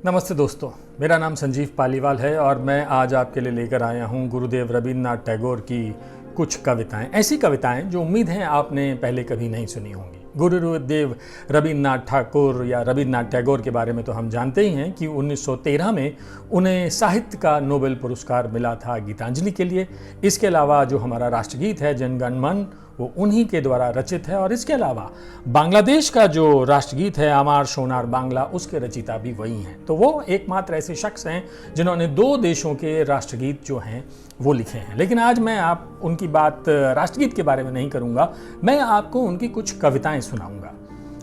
नमस्ते दोस्तों, मेरा नाम संजीव पालीवाल है और मैं आज आपके लिए लेकर आया हूँ गुरुदेव रवींद्रनाथ टैगोर की कुछ कविताएं। ऐसी कविताएं जो उम्मीद है आपने पहले कभी नहीं सुनी होंगी। गुरुदेव रवींद्रनाथ ठाकुर या रवींद्रनाथ टैगोर के बारे में तो हम जानते ही हैं कि 1913 में उन्हें साहित्य का नोबेल पुरस्कार मिला था गीतांजलि के लिए। इसके अलावा जो हमारा राष्ट्रगीत है जन गण मन, वो उन्हीं के द्वारा रचित है। और इसके अलावा बांग्लादेश का जो राष्ट्रगीत है अमार सोनार बांग्ला, उसके रचिता भी वही हैं। तो वो एकमात्र ऐसे शख्स हैं जिन्होंने दो देशों के राष्ट्रगीत जो हैं वो लिखे हैं। लेकिन आज मैं आप उनकी बात राष्ट्रगीत के बारे में नहीं करूंगा, मैं आपको उनकी कुछ कविताएं सुनाऊंगा।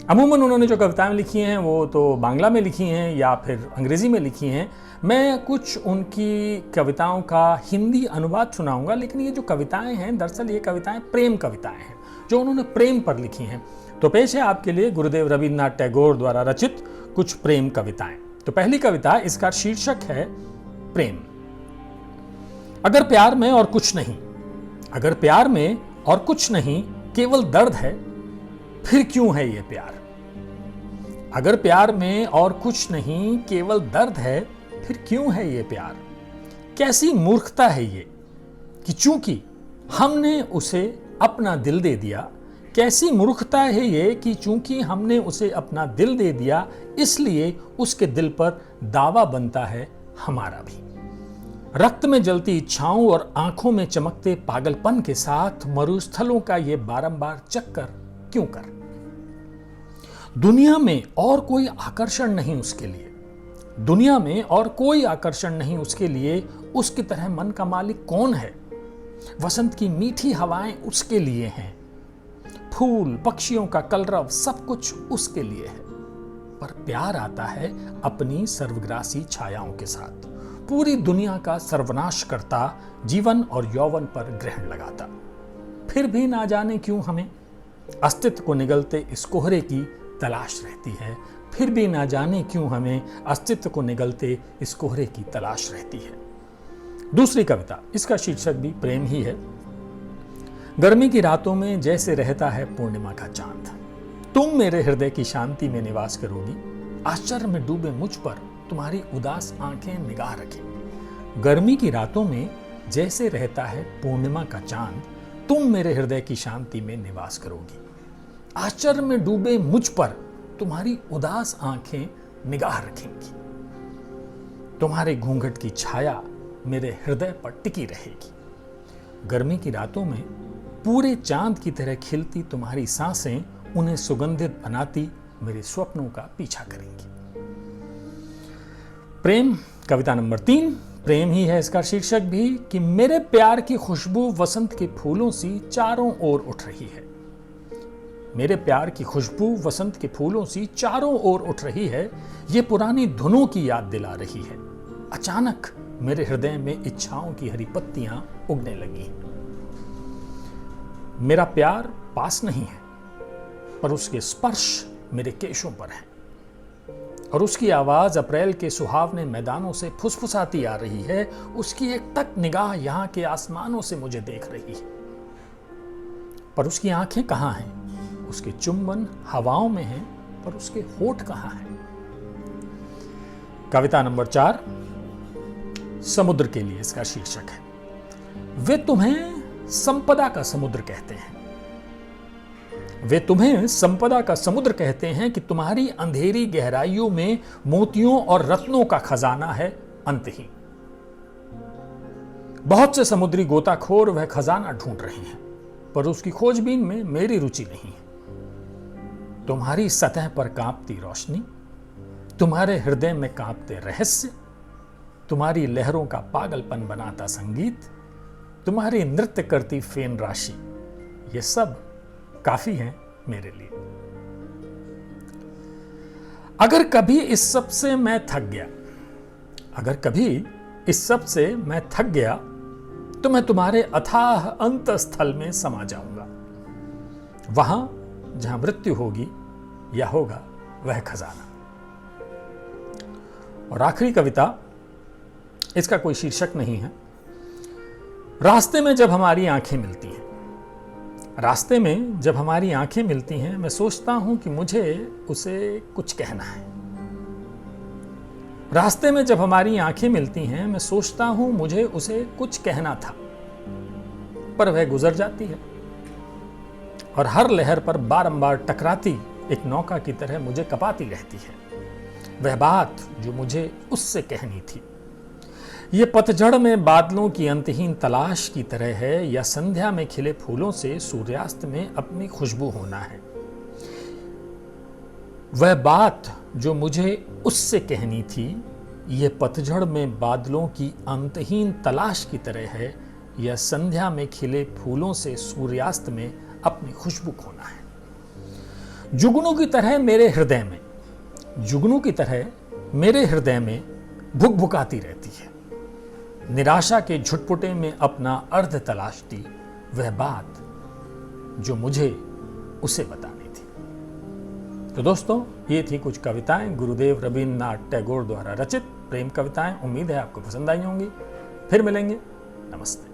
अमूमन उन्होंने जो कविताएं लिखी हैं वो तो बांग्ला में लिखी हैं या फिर अंग्रेजी में लिखी हैं। मैं कुछ उनकी कविताओं का हिंदी अनुवाद सुनाऊंगा। लेकिन ये जो कविताएं हैं दरअसल ये कविताएं प्रेम कविताएं हैं जो उन्होंने प्रेम पर लिखी हैं। तो पेश है आपके लिए गुरुदेव रवींद्रनाथ टैगोर द्वारा रचित कुछ प्रेम कविताएं। तो पहली कविता, इसका शीर्षक है प्रेम। अगर प्यार में और कुछ नहीं, अगर प्यार में और कुछ नहीं केवल दर्द है, फिर क्यों है ये प्यार। अगर प्यार में और कुछ नहीं केवल दर्द है, फिर क्यों है ये प्यार। कैसी मूर्खता है ये कि चूंकि हमने उसे अपना दिल दे दिया। कैसी मूर्खता है ये कि चूंकि हमने उसे अपना दिल दे दिया, इसलिए उसके दिल पर दावा बनता है हमारा भी। रक्त में जलती इच्छाओं और आंखों में चमकते पागलपन के साथ मरुस्थलों का ये बारंबार चक्कर क्यों कर। दुनिया में और कोई आकर्षण नहीं उसके लिए, दुनिया में और कोई आकर्षण नहीं उसके लिए। उसकी तरह मन का मालिक कौन है। वसंत की मीठी हवाएं उसके लिए हैं, फूल पक्षियों का कलरव सब कुछ उसके लिए है। पर प्यार आता है अपनी सर्वग्रासी छायाओं के साथ, पूरी दुनिया का सर्वनाश करता, जीवन और यौवन पर ग्रहण लगाता। फिर भी ना जाने क्यों हमें अस्तित्व को निगलते इस कोहरे की तलाश रहती है। फिर भी ना जाने क्यों हमें अस्तित्व को निगलते इस कोहरे की तलाश रहती है। दूसरी कविता, इसका शीर्षक भी प्रेम ही है। गर्मी की रातों में जैसे रहता है पूर्णिमा का चांद, तुम मेरे हृदय की शांति में निवास करोगी। आश्चर्य में डूबे मुझ पर तुम्हारी उदास आंखें निगाह रखें। गर्मी की रातों में जैसे रहता है पूर्णिमा का चांद, तुम मेरे हृदय की शांति में निवास करोगी। आश्चर्य में डूबे मुझ पर तुम्हारी उदास आंखें निगाह रखेंगी। तुम्हारे घूंघट की छाया मेरे हृदय पर टिकी रहेगी। गर्मी की रातों में पूरे चांद की तरह खिलती तुम्हारी सांसें उन्हें सुगंधित बनाती मेरे स्वप्नों का पीछा करेंगी। प्रेम कविता नंबर 3, प्रेम ही है इसका शीर्षक भी। कि मेरे प्यार की खुशबू वसंत के फूलों सी चारों ओर उठ रही है। मेरे प्यार की खुशबू वसंत के फूलों सी चारों ओर उठ रही है। ये पुरानी धुनों की याद दिला रही है। अचानक मेरे हृदय में इच्छाओं की हरी पत्तियां उगने लगी। मेरा प्यार पास नहीं है, पर उसके स्पर्श मेरे केशों पर है। और उसकी आवाज अप्रैल के सुहावने मैदानों से फुसफुसाती आ रही है। उसकी एक तक निगाह यहां के आसमानों से मुझे देख रही है। पर उसकी आंखें कहां हैं। उसके चुंबन हवाओं में हैं, पर उसके होठ कहां हैं। कविता नंबर 4, समुद्र के लिए इसका शीर्षक है। वे तुम्हें संपदा का समुद्र कहते हैं। वे तुम्हें संपदा का समुद्र कहते हैं कि तुम्हारी अंधेरी गहराइयों में मोतियों और रत्नों का खजाना है अंतहीन। बहुत से समुद्री गोताखोर वह खजाना ढूंढ रहे हैं, पर उसकी खोजबीन में मेरी रुचि नहीं है। तुम्हारी सतह पर कांपती रोशनी, तुम्हारे हृदय में कांपते रहस्य, तुम्हारी लहरों का पागलपन बनाता संगीत, तुम्हारी नृत्य करती फेन राशि, ये सब काफी है मेरे लिए। अगर कभी इस सब से मैं थक गया, अगर कभी इस सब से मैं थक गया, तो मैं तुम्हारे अथाह अंतस्थल में समा जाऊंगा। वहां जहां मृत्यु होगी या होगा वह खजाना। और आखिरी कविता, इसका कोई शीर्षक नहीं है। रास्ते में जब हमारी आंखें मिलती हैं, रास्ते में जब हमारी आंखें मिलती हैं, मैं सोचता हूं कि मुझे उसे कुछ कहना है। रास्ते में जब हमारी आंखें मिलती हैं, मैं सोचता हूं मुझे उसे कुछ कहना था, पर वह गुजर जाती है और हर लहर पर बारंबार टकराती एक नौका की तरह मुझे कपाती रहती है। वह बात जो मुझे उससे कहनी थी। ये पतझड़ में बादलों की अंतहीन तलाश की तरह है, या संध्या में खिले फूलों से सूर्यास्त में अपनी खुशबू होना है। वह बात जो मुझे उससे कहनी थी, ये पतझड़ में बादलों की अंतहीन तलाश की तरह है, या संध्या में खिले फूलों से सूर्यास्त में अपनी खुशबू खोना है। जुगनू की तरह मेरे हृदय में, जुगनू की तरह मेरे हृदय में भुकभुकाती रहती है, निराशा के झुटपुटे में अपना अर्थ तलाशती वह बात जो मुझे उसे बतानी थी। तो दोस्तों, ये थी कुछ कविताएं गुरुदेव रवींद्रनाथ टैगोर द्वारा रचित प्रेम कविताएं। उम्मीद है आपको पसंद आई होंगी। फिर मिलेंगे। नमस्ते।